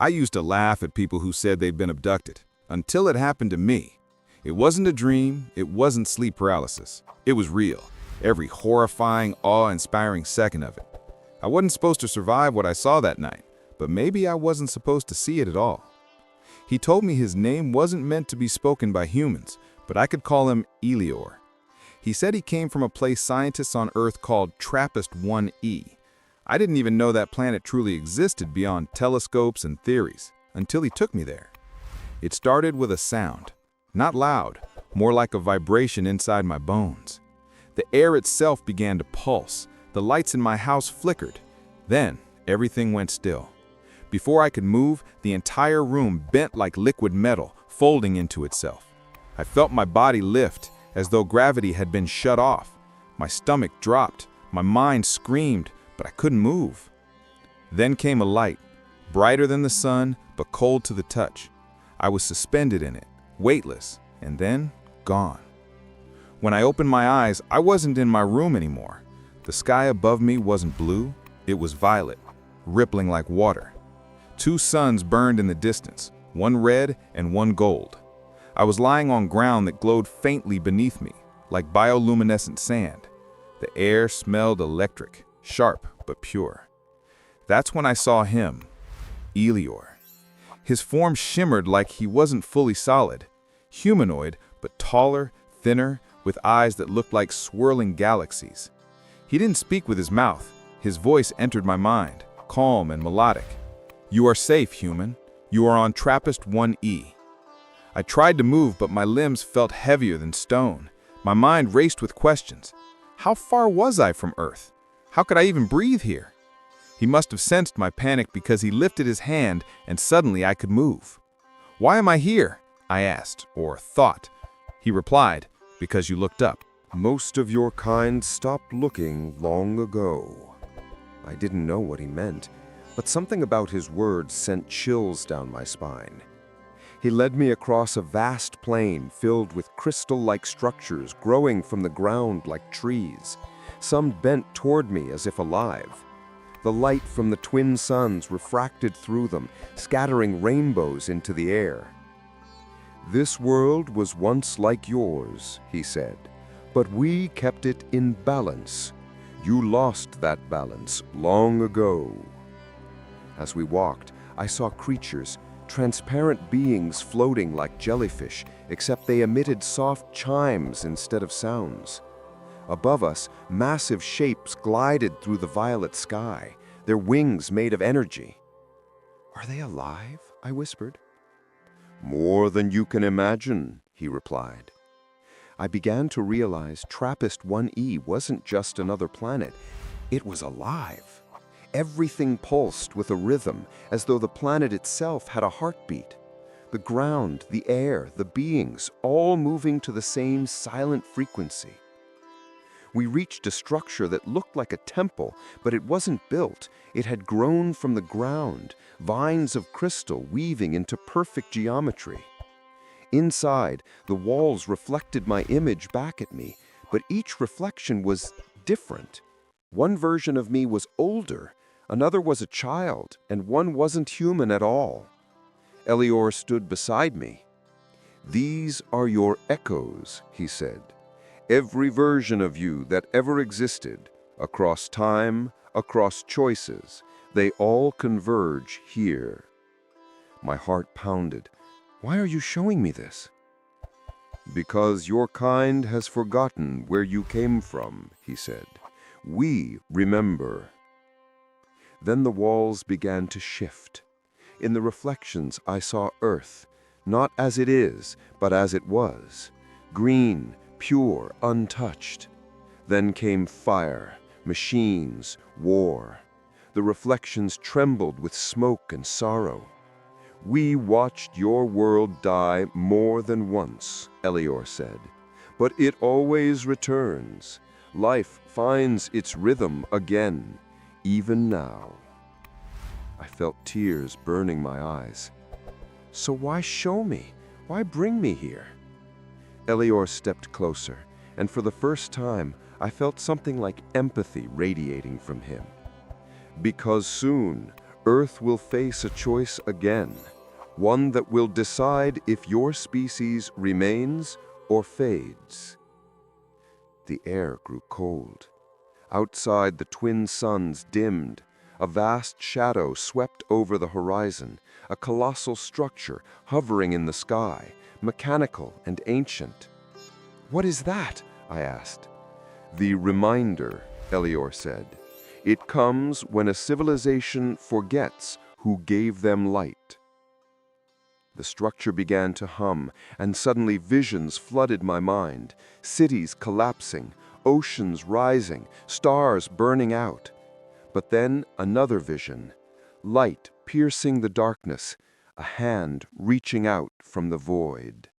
I used to laugh at people who said they'd been abducted, until it happened to me. It wasn't a dream, it wasn't sleep paralysis. It was real, every horrifying, awe-inspiring second of it. I wasn't supposed to survive what I saw that night, but maybe I wasn't supposed to see it at all. He told me his name wasn't meant to be spoken by humans, but I could call him Elior. He said he came from a place scientists on Earth called TRAPPIST-1E. I didn't even know that planet truly existed beyond telescopes and theories, until he took me there. It started with a sound. Not loud, more like a vibration inside my bones. The air itself began to pulse. The lights in my house flickered. Then, everything went still. Before I could move, the entire room bent like liquid metal, folding into itself. I felt my body lift, as though gravity had been shut off. My stomach dropped. My mind screamed, but I couldn't move. Then came a light, brighter than the sun, but cold to the touch. I was suspended in it, weightless, and then gone. When I opened my eyes, I wasn't in my room anymore. The sky above me wasn't blue, it was violet, rippling like water. Two suns burned in the distance, one red and one gold. I was lying on ground that glowed faintly beneath me, like bioluminescent sand. The air smelled electric, sharp but pure. That's when I saw him, Elior. His form shimmered like he wasn't fully solid, humanoid but taller, thinner, with eyes that looked like swirling galaxies. He didn't speak with his mouth. His voice entered my mind, calm and melodic. "You are safe, human. You are on TRAPPIST-1E." I tried to move, but my limbs felt heavier than stone. My mind raced with questions. How far was I from Earth? How could I even breathe here? He must have sensed my panic because he lifted his hand and suddenly I could move. "Why am I here?" I asked, or thought. He replied, "Because you looked up." Most of your kind stopped looking long ago. I didn't know what he meant, but something about his words sent chills down my spine. He led me across a vast plain filled with crystal-like structures growing from the ground like trees. Some bent toward me as if alive. The light from the twin suns refracted through them, scattering rainbows into the air. "This world was once like yours," he said, "but we kept it in balance. You lost that balance long ago." As we walked, I saw creatures, transparent beings floating like jellyfish, except they emitted soft chimes instead of sounds. Above us, massive shapes glided through the violet sky, their wings made of energy. "Are they alive?" I whispered. "More than you can imagine," he replied. I began to realize TRAPPIST-1E wasn't just another planet. It was alive. Everything pulsed with a rhythm, as though the planet itself had a heartbeat. The ground, the air, the beings, all moving to the same silent frequency. We reached a structure that looked like a temple, but it wasn't built. It had grown from the ground, vines of crystal weaving into perfect geometry. Inside, the walls reflected my image back at me, but each reflection was different. One version of me was older, another was a child, and one wasn't human at all. Elior stood beside me. "These are your echoes," he said. "Every version of you that ever existed, across time, across choices, they all converge here." My heart pounded. "Why are you showing me this?" "Because your kind has forgotten where you came from," he said. "We remember." Then the walls began to shift. In the reflections, I saw Earth, not as it is, but as it was. Green, pure, untouched. Then came fire, machines, war. The reflections trembled with smoke and sorrow. "We watched your world die more than once," Elior said. "But it always returns. Life finds its rhythm again, even now." I felt tears burning my eyes. "So why show me? Why bring me here?" Elior stepped closer, and for the first time, I felt something like empathy radiating from him. "Because soon, Earth will face a choice again, one that will decide if your species remains or fades. The air grew cold. Outside, the twin suns dimmed. A vast shadow swept over the horizon, a colossal structure hovering in the sky, mechanical and ancient. "What is that?" I asked. "The reminder," Elior said. "It comes when a civilization forgets who gave them light." The structure began to hum, and suddenly visions flooded my mind. Cities collapsing, oceans rising, stars burning out. But then another vision. Light piercing the darkness, a hand reaching out from the void.